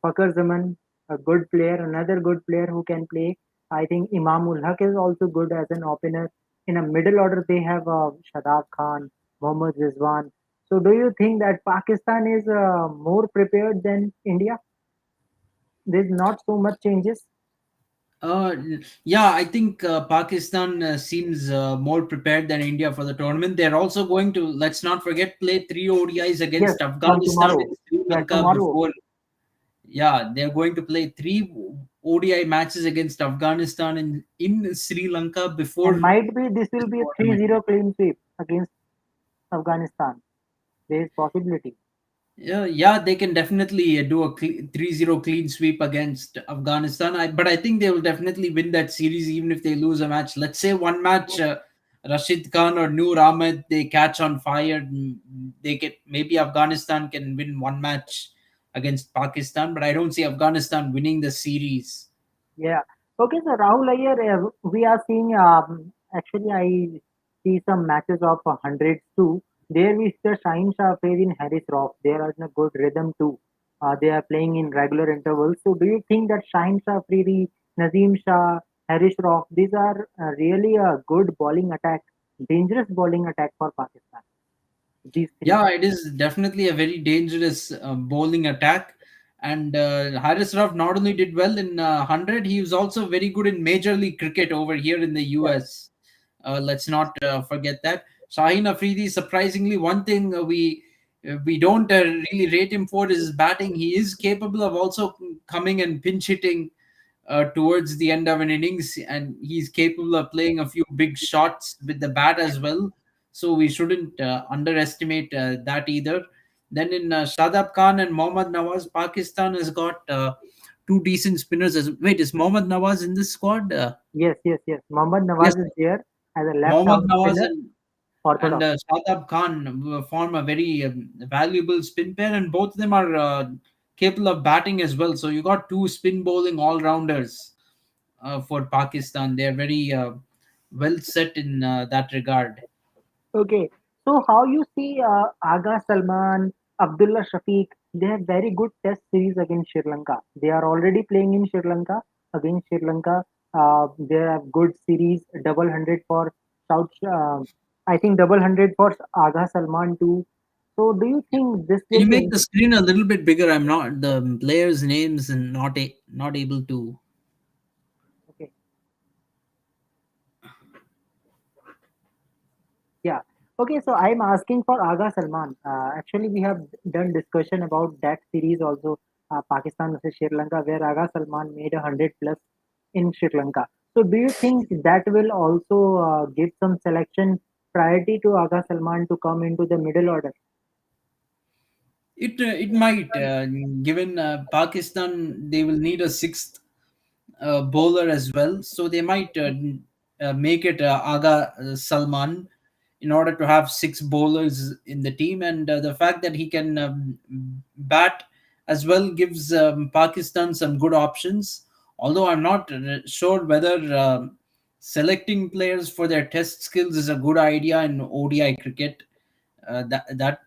Fakar Zaman, a good player, another good player who can play. I think Imamul Haq is also good as an opener. In a middle order, they have Shadab Khan, Mohammad Rizwan. So, do you think that Pakistan is more prepared than India? There's not so much changes. Uh, yeah, I think Pakistan seems more prepared than India for the tournament. They're also going to, let's not forget, play three ODIs Yes, against from Afghanistan tomorrow. and Sri Yeah, Lanka tomorrow. before. Yeah, they're going to play three ODI matches against Afghanistan in Sri Lanka before And might be this this will be a tournament. 3-0 clean sweep against Afghanistan. There is possibility. Yeah, they can definitely do a 3-0 clean sweep against Afghanistan. But I think they will definitely win that series even if they lose a match. Let's say one match Rashid Khan or Noor Ahmed, they catch on fire. They get, maybe Afghanistan can win one match against Pakistan, but I don't see Afghanistan winning the series. Yeah. Okay, so Rahul Iyer, we are seeing, actually, I see some matches of hundreds too. There we see Shaheen Shah in Harris Rock. They are in a good rhythm too. They are playing in regular intervals. So do you think that Shaheen Shah Afridi, Nazim Shah, Harris Rock, these are really a good bowling attack, dangerous bowling attack for Pakistan? These three. Yeah, it is definitely a very dangerous bowling attack. And Haris Rauf not only did well in 100, he was also very good in Major League Cricket over here in the Yeah. US. Let's not forget that. Shaheen Afridi, surprisingly, one thing we don't really rate him for is his batting. He is capable of also coming and pinch hitting towards the end of an innings, and he's capable of playing a few big shots with the bat as well. So we shouldn't underestimate that either. Then in Shadab Khan and Mohammad Nawaz, Pakistan has got two decent spinners. Wait, is Mohammad Nawaz in this squad? Yes, yes, yes. Mohammad Yes, Nawaz is there as a left Mohammad arm Nawaz spinner, and orthodox. Shadab Khan form a very valuable spin pair, and both of them are capable of batting as well. So you got two spin bowling all rounders for Pakistan. They're very well set in that regard. Okay, so how you see Aga Salman, Abdullah Shafiq, they have very good test series against Sri Lanka. They are already playing in Sri Lanka against Sri Lanka. They have good series, double hundred for South. I think double hundred for Aga Salman too. So do you think this Can will you be make the screen a little bit bigger? I'm not the players' names and not able to. okay? Yeah. Okay, so I'm asking for Aga Salman. Actually, we have done discussion about that series also, Pakistan versus Sri Lanka, where Aga Salman made 100 plus in Sri Lanka. So, do you think that will also give some selection priority to Aga Salman to come into the middle order? It might, given Pakistan, they will need a sixth bowler as well, so they might make it Aga Salman in order to have six bowlers in the team, and the fact that he can bat as well gives Pakistan some good options. Although I'm not sure whether selecting players for their test skills is a good idea in ODI cricket. That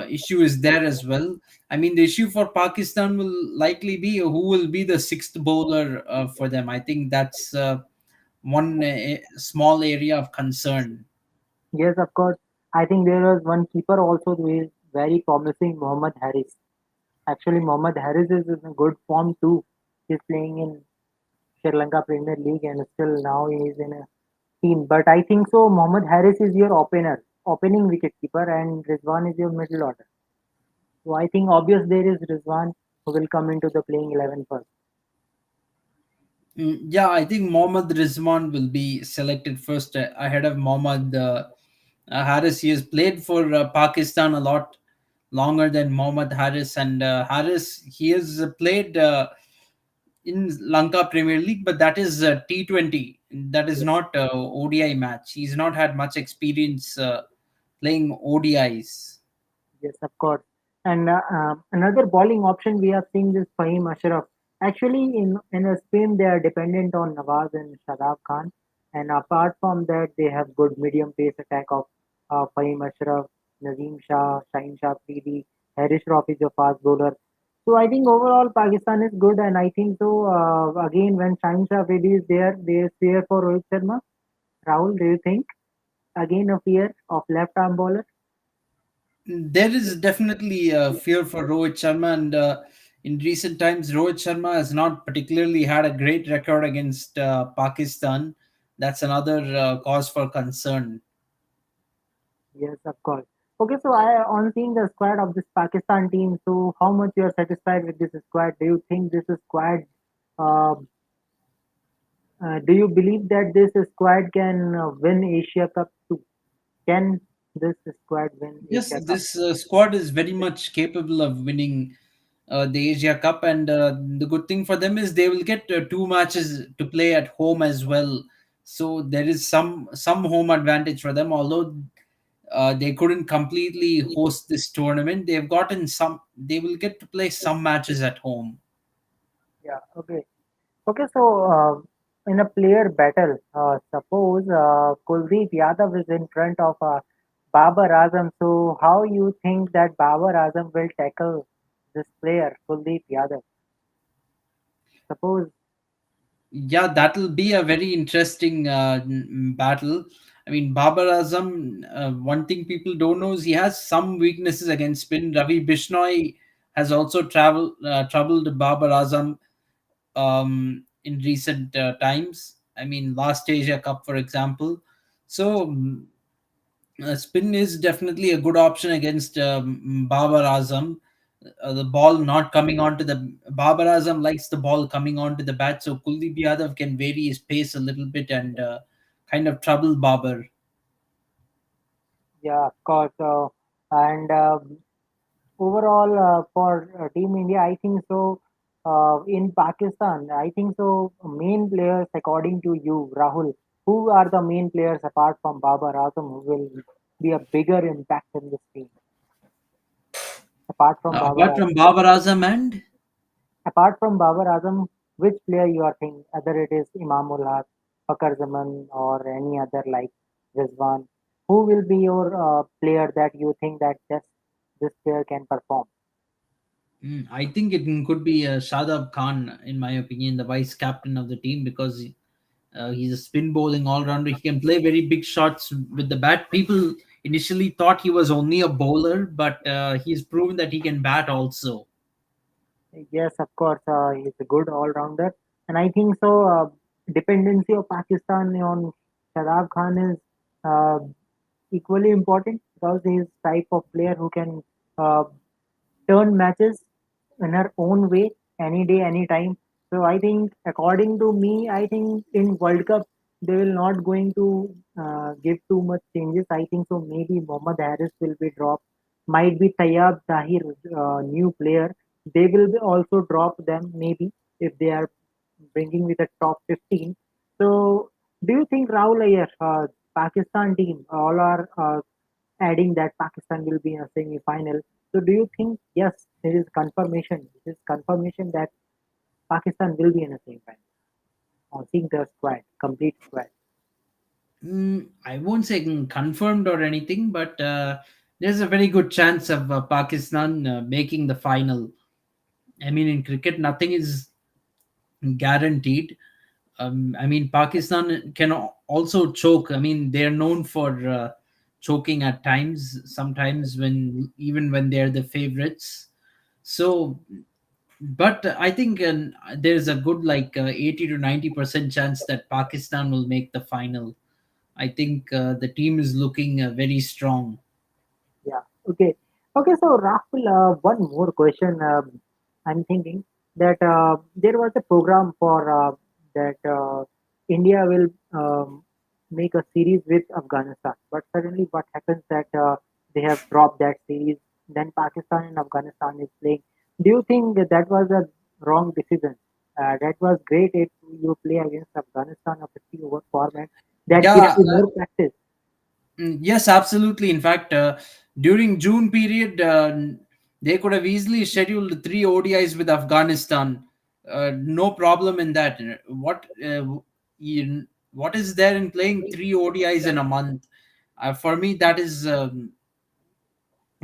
issue is there as well. I mean, the issue for Pakistan will likely be who will be the sixth bowler for them. I think that's one small area of concern. Yes, of course. I think there was one keeper also who is very promising, Mohammad Harris. Actually, Mohammad Harris is in a good form too. He's playing in Sri Lanka Premier League and still now he is in a team. But I think so. Mohammad Harris is your opener, opening wicketkeeper, and Rizwan is your middle order. So I think obvious there is Rizwan who will come into the playing 11 first. Yeah, I think Mohammad Rizwan will be selected first ahead of Mohammad Harris. He has played for Pakistan a lot longer than Mohammad Harris, and Harris he has played in Lanka Premier League, but that is T20. That is Yes, not ODI match. He's not had much experience playing ODIs. yes, of course. And another bowling option we are seeing is Fahim Ashraf. Actually, in a spin they are dependent on Nawaz and Shadab Khan. And apart from that, they have good medium pace attack of Fahim Ashraf, Nazim Shah, Shaheen Shah Afridi, Harris Rauf is a fast bowler. So I think overall Pakistan is good, and I think so. Again, when Shaheen Shah Afridi is there, there is fear for Rohit Sharma. Rahul, do you think again a fear of left arm bowler? There is definitely a fear for Rohit Sharma, and in recent times, Rohit Sharma has not particularly had a great record against Pakistan. That's another cause for concern. Yes, of course. Okay, so I on seeing the squad of this Pakistan team, so how much you are satisfied with this squad? Do you think this squad? Uh, do you believe that this squad can win Asia Cup too? Can this squad win Yes, Asia Cup? this squad is very much capable of winning the Asia Cup, and the good thing for them is they will get two matches to play at home as well so there is some home advantage for them, although they couldn't completely host this tournament. They will get to play some matches at home. Yeah. Okay. Okay. So in a player battle, suppose Kuldeep Yadav is in front of Babar Azam. So how you think that Babar Azam will tackle this player Kuldeep Yadav? Suppose. Yeah, that'll be a very interesting battle. I mean, Babar Azam, one thing people don't know is he has some weaknesses against spin. Ravi Bishnoi has also troubled Babar Azam in recent times. I mean, last Asia Cup, for example. So, spin is definitely a good option against Babar Azam. The ball not coming onto the Babar Azam likes the ball coming onto the bat, so Kuldeep Yadav can vary his pace a little bit and kind of trouble Babar. Yeah, of course. And overall, for Team India, I think so. In Pakistan, I think so. Main players, according to you, Rahul, who are the main players apart from Babar Azam who will be a bigger impact in this team? Apart from Babar Apart from Azam, Babar Azam and apart from Babar Azam, which player you are thinking? Either it is Imamul Haq, Fakar Zaman, or any other like Rizwan. Who will be your player that you think that this player can perform? I think it could be Shadab Khan, in my opinion, the vice captain of the team, because he's a spin bowling all rounder. He can play very big shots with the bat. People initially thought he was only a bowler, but he's proven that he can bat also. Yes, of course, he's a good all-rounder, and I think so. Dependency of Pakistan on Shadab Khan is uh, equally important because he is type of player who can uh, turn matches in her own way any day, anytime. So I think, according to me, I think in World Cup they will not going to give too much changes. I think so. Maybe Mohammad Harris will be dropped. Might be Tayyab Tahir, new player. They will be also drop them maybe if they are bringing with a top 15. So do you think Rahul Iyer, Pakistan team, all are adding that Pakistan will be in a semi-final. So do you think yes, there is confirmation? This is confirmation that Pakistan will be in a semi-final. On seeing the squad, complete squad. I won't say confirmed or anything, but there's a very good chance of Pakistan making the final. I mean, in cricket, nothing is guaranteed. I mean, Pakistan can also choke. I mean, they're known for choking at times, sometimes when even when they're the favorites. So, but I think there's a good 80 to 90% chance that Pakistan will make the final. I think the team is looking very strong. Yeah. Okay. Okay. So Rahul, one more question. I'm thinking that there was a program for that India will make a series with Afghanistan, but suddenly what happens that they have dropped that series. Then Pakistan and Afghanistan is playing. Do you think that was a wrong decision? That was great if you play against Afghanistan a 50 over format. That gives Yeah, you more practice. yes, absolutely. In fact, during June period, they could have easily scheduled three ODIs with Afghanistan. No problem in that. What is there in playing three ODIs in a month? For me, that is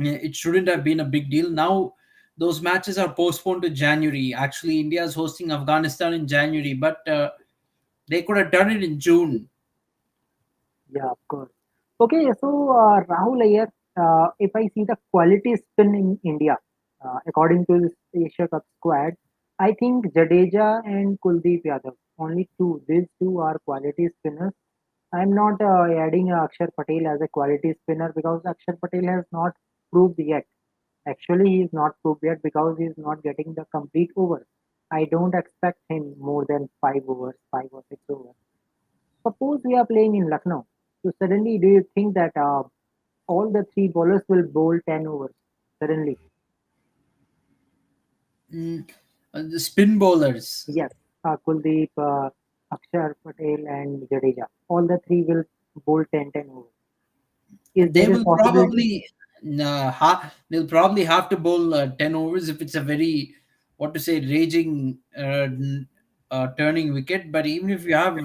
it shouldn't have been a big deal. Now those matches are postponed to January. Actually, India is hosting Afghanistan in January, but they could have done it in June. Yeah, of course. Okay, so Rahul Iyer, if I see the quality spin in India, according to this Asia Cup squad, I think Jadeja and Kuldeep Yadav, only two. These two are quality spinners. I'm not adding Akshar Patel as a quality spinner because Akshar Patel has not proved yet. Actually, he is not proved yet because he is not getting the complete over. I don't expect him more than 5 overs, 5 or 6 overs. Suppose we are playing in Lucknow. So suddenly, do you think that all the three bowlers will bowl 10 overs? Suddenly, The spin bowlers. yes. Kuldeep, Akshar Patel and Jadeja. All the three will bowl 10-10 overs. Is They there a will possibility? probably they'll probably have to bowl 10 overs if it's a very, what to say, raging turning wicket. But even if you have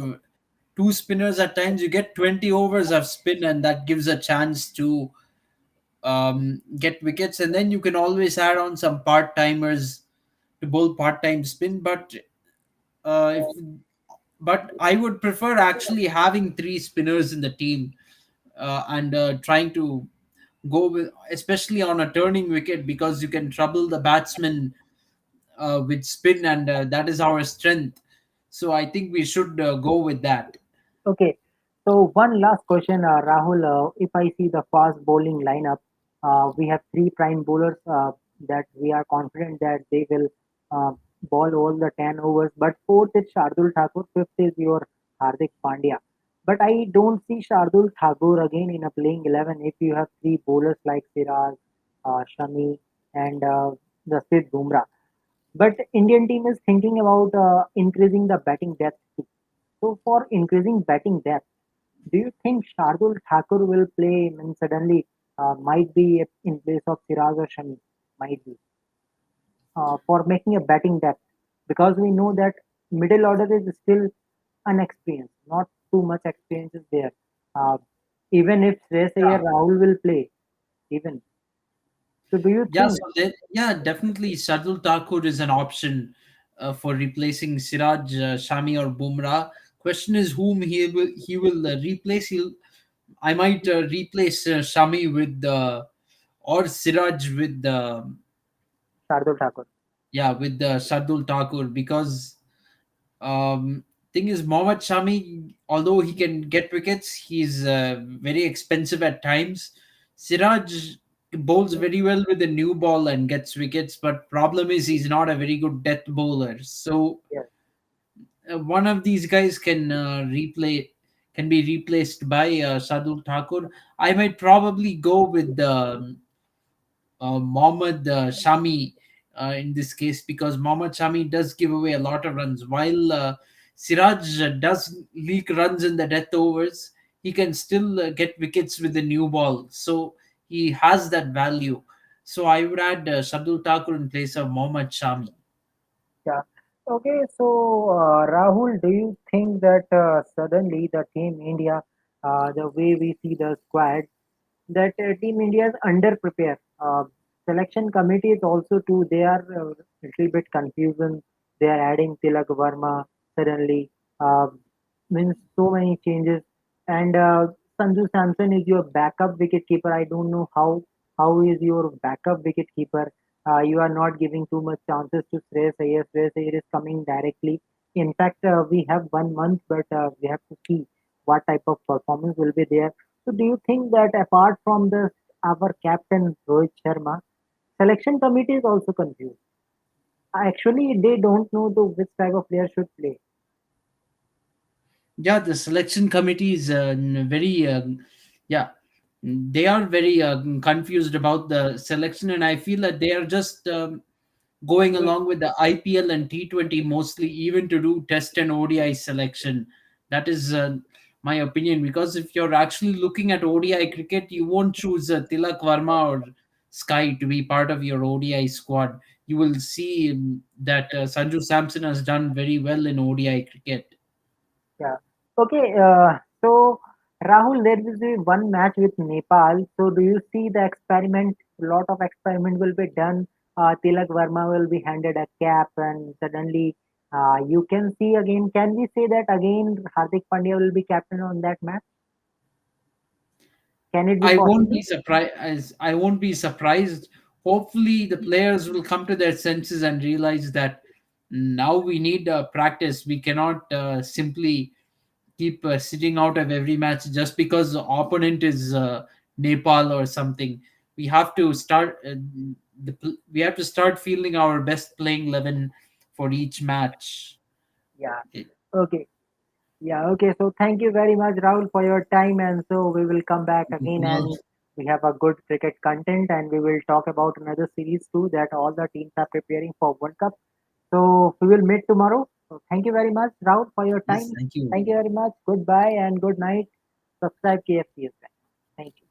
two spinners, at times you get 20 overs of spin, and that gives a chance to get wickets. And then you can always add on some part timers to bowl part time spin. If but I would prefer actually having three spinners in the team, and trying to go with, especially on a turning wicket, because you can trouble the batsman with spin, and that is our strength. So I think we should go with that. Okay. So one last question, Rahul. If I see the fast bowling lineup, we have three prime bowlers that we are confident that they will uh, bowl all the 10 overs. But fourth is Shardul Thakur, fifth is your Hardik Pandya. But I don't see Shardul Thakur again in a playing 11 if you have three bowlers like Siraj, Shami, and the Sid Bumrah. But Indian team is thinking about increasing the batting depth too. So for increasing batting depth, do you think Shardul Thakur will play and suddenly might be in place of Siraj or Shami? Might be for making a batting depth, because we know that middle order is still unexperienced, not too much experience is there. Uh, Even if Shreyas Iyer, Rahul will play, even. So do you Yeah, think so yeah, definitely Shardul Thakur is an option for replacing Siraj, Shami, or Bumrah. Question is whom he will replace. I might replace Shami with or Siraj with the, Shardul Thakur? yeah, with the Shardul Thakur, because thing is, Mohammad Shami, although he can get wickets, he's very expensive at times. Siraj bowls very well with the new ball and gets wickets, but problem is he's not a very good death bowler. So Yes. one of these guys can be replaced by Shardul Thakur. I might probably go with Mohammad Shami in this case, because Mohammad Shami does give away a lot of runs. While Siraj does leak runs in the death overs, he can still get wickets with the new ball. So he has that value. So I would add Shardul Thakur in place of Mohammad Shami. Yeah. Okay. So, Rahul, do you think that suddenly the team India, the way we see the squad, that team India is under prepared? Selection committee is also too. They are little bit confusion. They are adding Tilak Verma suddenly. Uh, Means so many changes. And Sanju Samson is your backup wicketkeeper. I don't know how is your backup wicketkeeper. You are not giving too much chances to Shreyas Iyer. Shreyas Iyer is coming directly. In fact, we have 1 month, but we have to see what type of performance will be there. So, do you think that apart from this, our captain Rohit Sharma, selection committee is also confused? Actually, they don't know the which type of player should play. Yeah, the selection committee is very, yeah, they are very confused about the selection, and I feel that they are just going along with the IPL and T20 mostly, even to do test and ODI selection. That is my opinion, because if you're actually looking at ODI cricket, you won't choose Tilak Varma or Sky to be part of your ODI squad. You will see that Sanju Samson has done very well in ODI cricket. Yeah. Okay. So Rahul, there will be one match with Nepal. So do you see the experiment? A lot of experiment will be done. Tilak Verma will be handed a cap, and suddenly you can see again. Can we say that again? Hardik Pandya will be captain on that match. Can it be I won't possible? be surprised. I won't be surprised. Hopefully, the players will come to their senses and realize that now we need practice. We cannot simply keep sitting out of every match just because the opponent is Nepal or something. We have to start. We have to start fielding our best playing 11 for each match. Yeah. Okay. Okay. Yeah, okay. So thank you very much, Rahul, for your time. And so we will come back again No, and we have a good cricket content and we will talk about another series too that all the teams are preparing for World Cup. So we will meet tomorrow. So thank you very much, Raul, for your Yes, time. thank you. Thank you very much. Goodbye and good night. Subscribe KFCS. Thank you.